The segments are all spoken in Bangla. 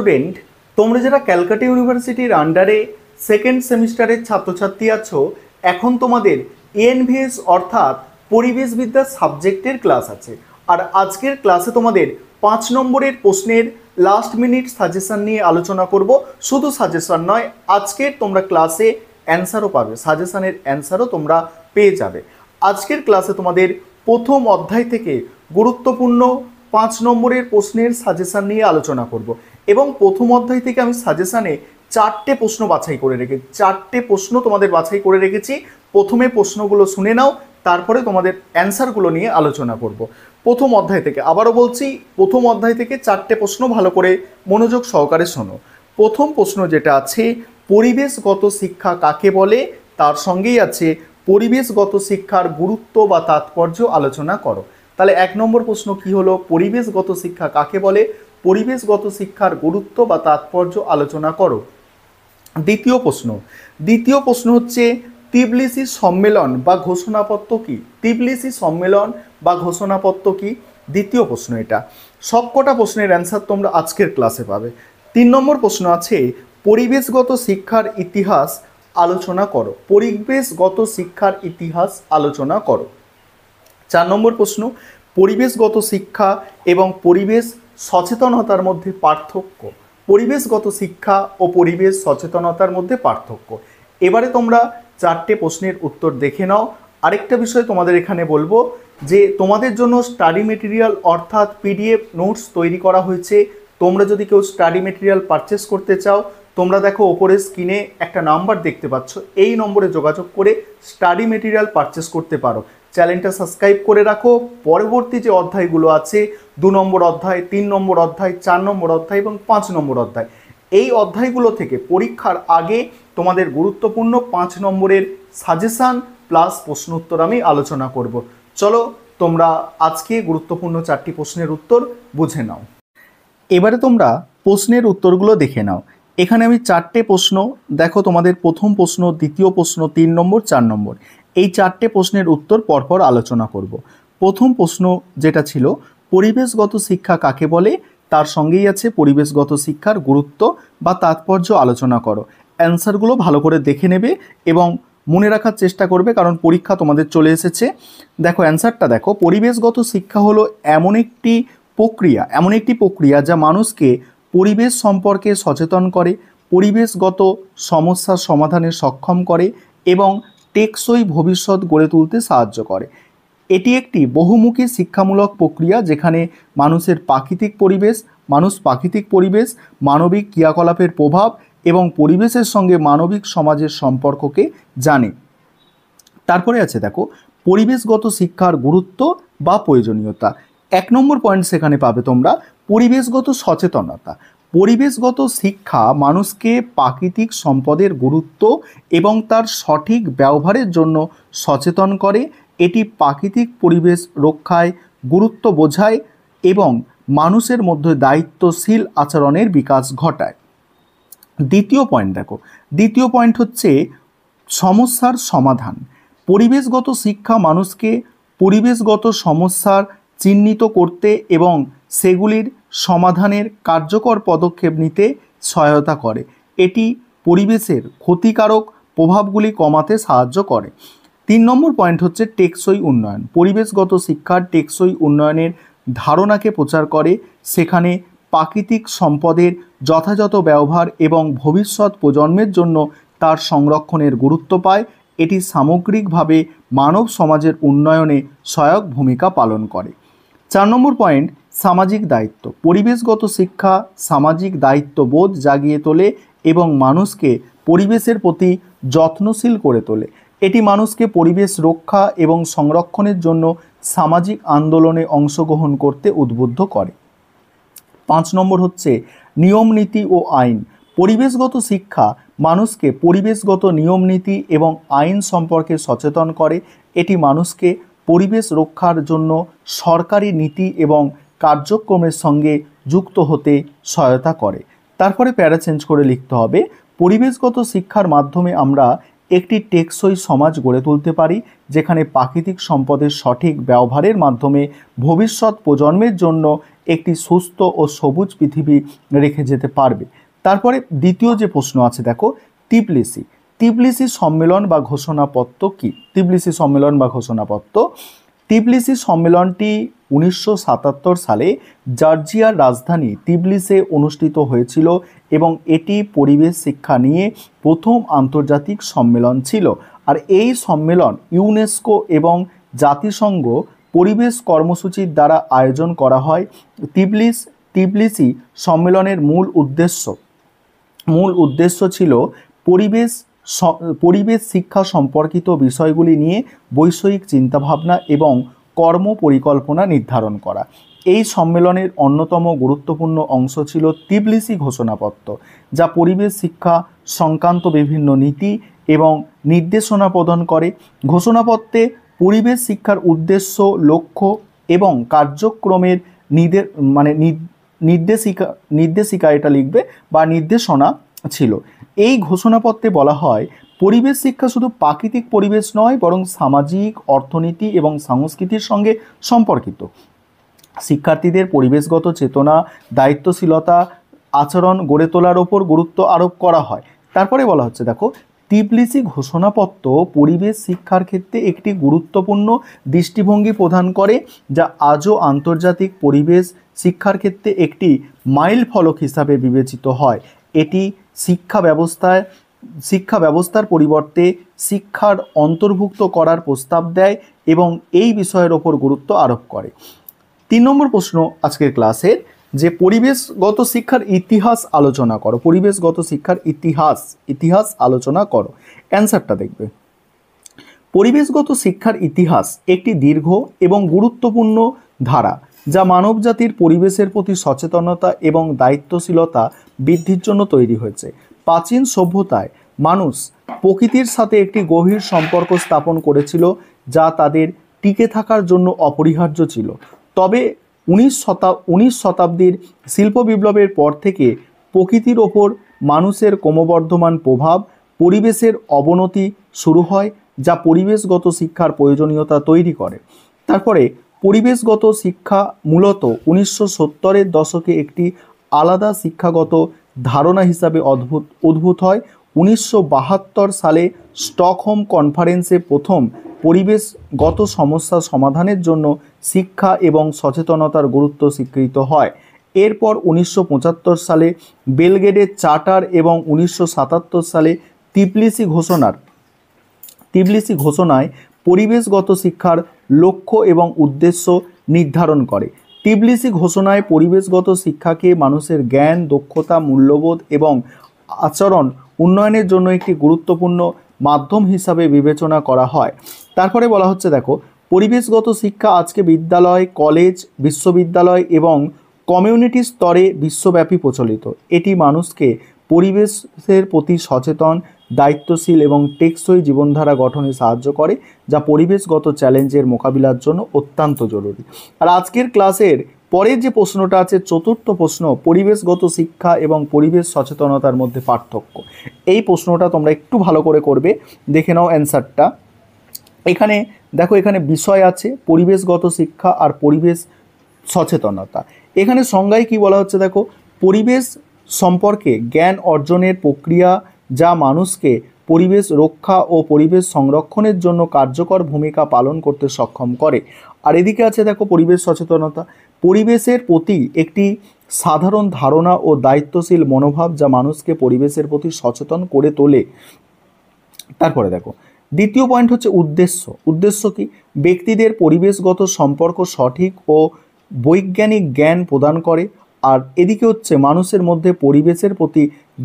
স্টুডেন্ট, তোমরা যারা ক্যালকাটা ইউনিভার্সিটির আন্ডারে সেকেন্ড সেমিস্টারের ছাত্রছাত্রী আছো, এখন তোমাদের এএনভিএস অর্থাৎ পরিবেশবিদ্যা সাবজেক্টের ক্লাস আছে। আর আজকের ক্লাসে তোমাদের 5 নম্বরের প্রশ্নের লাস্ট মিনিট সাজেশন নিয়ে আলোচনা করব। শুধু সাজেশন নয়, আজকের তোমরা ক্লাসে অ্যান্সারও পাবে, সাজেশনের অ্যান্সারও তোমরা পেয়ে যাবে। আজকের ক্লাসে তোমাদের প্রথম অধ্যায় থেকে গুরুত্বপূর্ণ 5 নম্বরের প্রশ্নের সাজেশন নিয়ে আলোচনা করব এবং প্রথম অধ্যায় থেকে আমি সাজেশনে 4টে প্রশ্ন বাছাই করে রেখেছি। 4টে প্রশ্ন তোমাদের বাছাই করে রেখেছি। প্রথমে প্রশ্নগুলো শুনে নাও, তারপরে তোমাদের অ্যান্সারগুলো নিয়ে আলোচনা করব। প্রথম অধ্যায় থেকে, আবারও বলছি, প্রথম অধ্যায় থেকে 4টে প্রশ্ন ভালো করে মনোযোগ সহকারে শোনো। প্রথম প্রশ্ন যেটা আছে, পরিবেশগত শিক্ষা কাকে বলে, তার সঙ্গেই আছে পরিবেশগত শিক্ষার গুরুত্ব বা তাৎপর্য আলোচনা করো। তাহলে 1 নম্বর প্রশ্ন কি হলো, পরিবেশগত শিক্ষা কাকে বলে, পরিবেশগত শিক্ষার গুরুত্ব বা তাৎপর্য আলোচনা করো। দ্বিতীয় প্রশ্ন হচ্ছে তিবলিসি সম্মেলন বা ঘোষণাপত্র কি, তিবলিসি সম্মেলন বা ঘোষণাপত্র কি, দ্বিতীয় প্রশ্ন এটা। সবকটা প্রশ্নের অ্যান্সার তোমরা আজকের ক্লাসে পাবে। 3 নম্বর প্রশ্ন আছে পরিবেশগত শিক্ষার ইতিহাস আলোচনা করো, পরিবেশগত শিক্ষার ইতিহাস আলোচনা করো। 4 নম্বর প্রশ্ন, পরিবেশগত শিক্ষা এবং পরিবেশ সচেতনতার মধ্যে পার্থক্য, পরিবেশগত শিক্ষা ও পরিবেশ সচেতনতার মধ্যে পার্থক্য। এবারে তোমরা 4টে প্রশ্নের উত্তর দেখে নাও। আরেকটা বিষয় তোমাদের এখানে বলবো যে তোমাদের জন্য স্টাডি মেটেরিয়াল অর্থাৎ পিডিএফ নোটস তৈরি করা হয়েছে। তোমরা যদি কেউ স্টাডি মেটেরিয়াল পারচেস করতে চাও, তোমরা দেখো ওপরে স্ক্রিনে একটা নাম্বার দেখতে পাচ্ছ, এই নম্বরে যোগাযোগ করে স্টাডি মেটেরিয়াল পারচেস করতে পারো। চ্যানেলটা সাবস্ক্রাইব করে রাখো। পরবর্তী যে অধ্যায়গুলো আছে, 2 নম্বর অধ্যায়, 3 নম্বর অধ্যায়, 4 নম্বর অধ্যায় এবং 5 নম্বর অধ্যায়, এই অধ্যায়গুলো থেকে পরীক্ষার আগে তোমাদের গুরুত্বপূর্ণ 5 নম্বরের সাজেশান প্লাস প্রশ্ন উত্তর আমি আলোচনা করব। চলো তোমরা আজকে গুরুত্বপূর্ণ 4টি প্রশ্নের উত্তর বুঝে নাও। এবারে তোমরা প্রশ্নের উত্তরগুলো দেখে নাও। এখানে আমি 4টে প্রশ্ন দেখো, তোমাদের প্রথম প্রশ্ন, দ্বিতীয় প্রশ্ন, 3 নম্বর, 4 নম্বর, এই 4টে প্রশ্নের উত্তর পরপর আলোচনা করব। প্রথম প্রশ্ন যেটা ছিল পরিবেশগত শিক্ষা কাকে বলে, তার সঙ্গেই আছে পরিবেশগত শিক্ষার গুরুত্ব বা তাৎপর্য আলোচনা করো। অ্যান্সারগুলো ভালো করে দেখে নেবে এবং মনে রাখার চেষ্টা করবে, কারণ পরীক্ষা তোমাদের চলে এসেছে। দেখো অ্যান্সারটা দেখো, পরিবেশগত শিক্ষা হলো এমন একটি প্রক্রিয়া যা মানুষকে পরিবেশ সম্পর্কে সচেতন করে, পরিবেশগত সমস্যার সমাধানে সক্ষম করে এবং টেকসই ভবিষ্যৎ গড়ে তুলতে সাহায্য করে। এটি একটি বহুমুখী শিক্ষামূলক প্রক্রিয়া যেখানে মানুষ প্রাকৃতিক পরিবেশ, মানবিক ক্রিয়াকলাপের প্রভাব এবং পরিবেশের সঙ্গে মানবিক সমাজের সম্পর্ককে জানে। তারপরে আছে দেখো পরিবেশগত শিক্ষার গুরুত্ব বা প্রয়োজনীয়তা। 1 নম্বর পয়েন্ট সেখানে পাবে তোমরা পরিবেশগত সচেতনতা। পরিবেশগত শিক্ষা মানুষকে প্রাকৃতিক সম্পদের গুরুত্ব এবং তার সঠিক ব্যবহারের জন্য সচেতন করে। এটি প্রাকৃতিক পরিবেশ রক্ষায় গুরুত্ব বোঝায় এবং মানুষের মধ্যে দায়িত্বশীল আচরণের বিকাশ ঘটায়। দ্বিতীয় পয়েন্ট হচ্ছে সমস্যার সমাধান। পরিবেশগত শিক্ষা মানুষকে পরিবেশগত সমস্যার চিহ্নিত করতে এবং সেগুলির সমাধানের কার্যকর পদক্ষেপ নিতে সহায়তা করে। এটি পরিবেশের ক্ষতিকারক প্রভাবগুলি কমাতে সাহায্য করে। 3 নম্বর পয়েন্ট হচ্ছে টেকসই উন্নয়ন। পরিবেশগত শিক্ষার টেকসই উন্নয়নের ধারণাকে প্রচার করে, সেখানে প্রাকৃতিক সম্পদের যথাযথ ব্যবহার এবং ভবিষ্যৎ প্রজন্মের জন্য তার সংরক্ষণের গুরুত্ব পায়। এটি সামগ্রিকভাবে মানব সমাজের উন্নয়নে সহায়ক ভূমিকা পালন করে। 4 নম্বর পয়েন্ট সামাজিক দায়িত্ব। পরিবেশগত শিক্ষা সামাজিক দায়িত্ববোধ জাগিয়ে তোলে এবং মানুষকে পরিবেশের প্রতি যত্নশীল করে তোলে। এটি মানুষকে পরিবেশ রক্ষা এবং সংরক্ষণের জন্য সামাজিক আন্দোলনে অংশগ্রহণ করতে উদ্বুদ্ধ করে। 5 নম্বর হচ্ছে নিয়ম নীতি ও আইন। পরিবেশগত শিক্ষা মানুষকে পরিবেশগত নিয়ম নীতি এবং আইন সম্পর্কে সচেতন করে। এটি মানুষকে পরিবেশ রক্ষার জন্য সরকারি নীতি এবং কার্যক্রমের সঙ্গে যুক্ত হতে সহায়তা করে। তারপরে প্যারা চেঞ্জ করে লিখতে হবে পরিবেশগত শিক্ষার মাধ্যমে আমরা একটি টেকসই সমাজ গড়ে তুলতে পারি, যেখানে প্রাকৃতিক সম্পদের সঠিক ব্যবহারের মাধ্যমে ভবিষ্যৎ প্রজন্মের জন্য একটি সুস্থ ও সবুজ পৃথিবী রেখে যেতে পারবে। তারপরে দ্বিতীয় যে প্রশ্ন আছে দেখো, তিবলিসি। তিবলিসি সম্মেলন বা ঘোষণাপত্র কি? তিবলিসি সম্মেলন বা ঘোষণাপত্র, তিবলিসি সম্মেলনটি 1977 সালে জর্জিয়ার রাজধানী তিবলিসে অনুষ্ঠিত হয়েছিল এবং এটি পরিবেশ শিক্ষা নিয়ে প্রথম আন্তর্জাতিক সম্মেলন ছিল। আর এই সম্মেলন ইউনেস্কো এবং জাতিসংঘ পরিবেশ কর্মসূচির দ্বারা আয়োজন করা হয়। তিবলিসি সম্মেলনের মূল উদ্দেশ্য ছিল পরিবেশ শিক্ষা সম্পর্কিত বিষয়গুলি নিয়ে বৈষয়িক চিন্তাভাবনা এবং কর্ম পরিকল্পনা নির্ধারণ করা। এই সম্মেলনের অন্যতম গুরুত্বপূর্ণ অংশ ছিল তিবলিসি ঘোষণাপত্র, যা পরিবেশ শিক্ষা সংক্রান্ত বিভিন্ন নীতি এবং নির্দেশনা প্রদান করে। ঘোষণাপত্রে পরিবেশ শিক্ষার উদ্দেশ্য, লক্ষ্য এবং কার্যক্রমের নির্দেশিকা এটা লিখবে বা নির্দেশনা ছিল। এই ঘোষণাপত্রে বলা হয় পরিবেশ শিক্ষা শুধু প্রাকৃতিক পরিবেশ নয়, বরং সামাজিক, অর্থনীতি এবং সংস্কৃতির সঙ্গে সম্পর্কিত। শিক্ষার্থীদের পরিবেশগত চেতনা, দায়িত্বশীলতা, আচরণ গড়ে তোলার ওপর গুরুত্ব আরোপ করা হয়। তারপরে বলা হচ্ছে দেখো, তিবলিসি ঘোষণাপত্র পরিবেশ শিক্ষার ক্ষেত্রে একটি গুরুত্বপূর্ণ দৃষ্টিভঙ্গি প্রদান করে, যা আজও আন্তর্জাতিক পরিবেশ শিক্ষার ক্ষেত্রে একটি মাইল ফলক হিসাবে বিবেচিত হয়। এটি শিক্ষা ব্যবস্থার পরিবর্তে শিক্ষার অন্তর্ভুক্ত করার প্রস্তাব দেয় এবং এই বিষয়ের ওপর গুরুত্ব আরোপ করে। 3 নম্বর প্রশ্ন আজকের ক্লাসের, যে পরিবেশগত শিক্ষার ইতিহাস আলোচনা করো। পরিবেশগত শিক্ষার ইতিহাস আলোচনা করো। অ্যান্সারটা দেখবে। পরিবেশগত শিক্ষার ইতিহাস একটি দীর্ঘ এবং গুরুত্বপূর্ণ ধারা, যা মানবজাতির পরিবেশের প্রতি সচেতনতা এবং দায়িত্বশীলতা বৃদ্ধির জন্য তৈরি হয়েছে। প্রাচীন সভ্যতায় মানুষ প্রকৃতির সাথে একটি গভীর সম্পর্ক স্থাপন করেছিল, যা তাদের টিকে থাকার জন্য অপরিহার্য ছিল। তবে 19 শতাব্দীর শিল্প বিপ্লবের পর থেকে প্রকৃতির ওপর মানুষের ক্রমবর্ধমান প্রভাব, পরিবেশের অবনতি শুরু হয়, যা পরিবেশগত শিক্ষার প্রয়োজনীয়তা তৈরি করে। তারপরে পরিবেশগত শিক্ষা মূলত 1970-এর দশকে একটি আলাদা শিক্ষাগত ধারণা হিসাবে উদ্ভূত হয়। 1972 সালে স্টকহোম কনফারেন্সে প্রথম পরিবেশগত সমস্যা সমাধানের জন্য শিক্ষা এবং সচেতনতার গুরুত্ব স্বীকৃত হয়। এরপর 1975 সালে বেলগ্রেডের চার্টার এবং 1977 সালে তিবলিসি ঘোষণায় পরিবেশগত শিক্ষার লক্ষ্য এবং উদ্দেশ্য নির্ধারণ করে। তিবলিসি ঘোষণায় পরিবেশগত শিক্ষাকে মানুষের জ্ঞান, দক্ষতা, মূল্যবোধ এবং আচরণ উন্নয়নের জন্য একটি গুরুত্বপূর্ণ মাধ্যম হিসাবে বিবেচনা করা হয়। তারপরে বলা হচ্ছে দেখো, পরিবেশগত শিক্ষা আজকে বিদ্যালয়, কলেজ, বিশ্ববিদ্যালয় এবং কমিউনিটি স্তরে বিশ্বব্যাপী প্রচলিত। এটি মানুষকে পরিবেশের প্রতি সচেতন, দায়িত্বশীল এবং টেকসই জীবনধারা গঠনে সাহায্য করে, যা পরিবেশগত চ্যালেঞ্জের মোকাবিলার জন্য অত্যন্ত জরুরি। আর আজকের ক্লাসের পরের যে প্রশ্নটা আছে, চতুর্থ প্রশ্ন, পরিবেশগত শিক্ষা এবং পরিবেশ সচেতনতার মধ্যে পার্থক্য। এই প্রশ্নটা তোমরা একটু ভালো করে করবে, দেখে নাও অ্যান্সারটা। এখানে দেখো, এখানে বিষয় আছে পরিবেশগত শিক্ষা আর পরিবেশ সচেতনতা। এখানে সংজ্ঞায় কি বলা হচ্ছে দেখো, পরিবেশ সম্পর্কে জ্ঞান অর্জনের প্রক্রিয়া, যা মানুষকে পরিবেশ রক্ষা ও পরিবেশ সংরক্ষণের জন্য কার্যকর ভূমিকা পালন করতে সক্ষম করে। আর এদিকে আছে দেখো পরিবেশ সচেতনতা, পরিবেশের প্রতি একটি সাধারণ ধারণা ও দায়িত্বশীল মনোভাব, যা মানুষকে পরিবেশের প্রতি সচেতন করে তোলে। তারপরে দেখো দ্বিতীয় পয়েন্ট হচ্ছে উদ্দেশ্য কি? ব্যক্তিদের পরিবেশগত সম্পর্ক সঠিক ও বৈজ্ঞানিক জ্ঞান প্রদান করে। আর এদিকে হচ্ছে মানুষের মধ্যে পরিবেশের প্রতি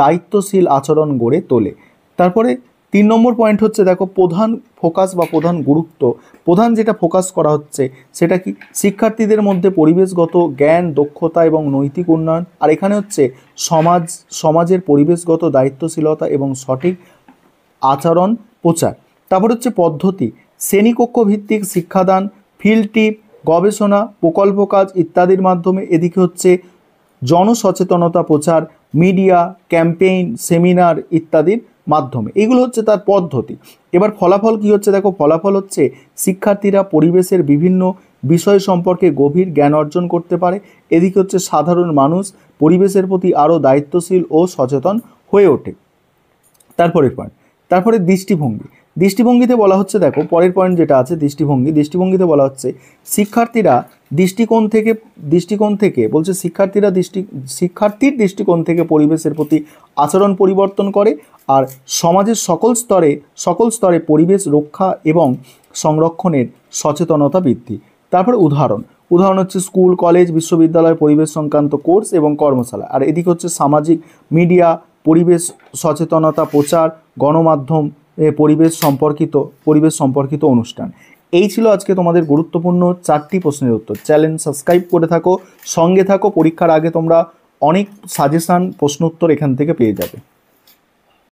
দায়িত্বশীল আচরণ গড়ে তোলে। তারপরে 3 নম্বর পয়েন্ট হচ্ছে দেখো, প্রধান ফোকাস বা প্রধান গুরুত্ব, প্রধান যেটা ফোকাস করা হচ্ছে সেটা কি? শিক্ষার্থীদের মধ্যে পরিবেশগত জ্ঞান, দক্ষতা এবং নৈতিক উন্নয়ন। আর এখানে হচ্ছে সমাজের পরিবেশগত দায়িত্বশীলতা এবং সঠিক আচরণ প্রচার। তারপর হচ্ছে পদ্ধতি, শ্রেণীকক্ষ ভিত্তিক শিক্ষাদান, ফিল্ড ট্রিপ, গবেষণা, প্রকল্প কাজ ইত্যাদির মাধ্যমে। এদিকে হচ্ছে জনসচেতনতা প্রচার, মিডিয়া, ক্যাম্পেইন, সেমিনার ইত্যাদির মাধ্যমে। এগুলো হচ্ছে তার পদ্ধতি। এবার ফলাফল কি হচ্ছে দেখো, ফলাফল হচ্ছে শিক্ষার্থীরা পরিবেশের বিভিন্ন বিষয় সম্পর্কে গভীর জ্ঞান অর্জন করতে পারে। এদিকে হচ্ছে সাধারণ মানুষ পরিবেশের প্রতি আরও দায়িত্বশীল ও সচেতন হয়ে ওঠে। তারপরে দৃষ্টিভঙ্গিতে বলা হচ্ছে, দেখো পরের পয়েন্ট যেটা আছে দৃষ্টিভঙ্গিতে বলা হচ্ছে শিক্ষার্থীরা দৃষ্টিকোণ থেকে বলছে শিক্ষার্থীর দৃষ্টিকোণ থেকে পরিবেশের প্রতি আচরণ পরিবর্তন করে আর সমাজের সকল স্তরে পরিবেশ রক্ষা এবং সংরক্ষণের সচেতনতা বৃদ্ধি। তারপর উদাহরণ হচ্ছে স্কুল, কলেজ, বিশ্ববিদ্যালয়, পরিবেশ সংক্রান্ত কোর্স এবং কর্মশালা। আর এদিকে হচ্ছে সামাজিক মিডিয়া, পরিবেশ সচেতনতা প্রচার, গণমাধ্যম, পরিবেশ সম্পর্কিত অনুষ্ঠান। এই ছিল আজকে তোমাদের গুরুত্বপূর্ণ 4টি প্রশ্নের উত্তর। চ্যানেল সাবস্ক্রাইব করে থাকো, সঙ্গে থাকো। পরীক্ষার আগে তোমরা অনেক সাজেশান, প্রশ্ন উত্তর এখান থেকে পেয়ে যাবে।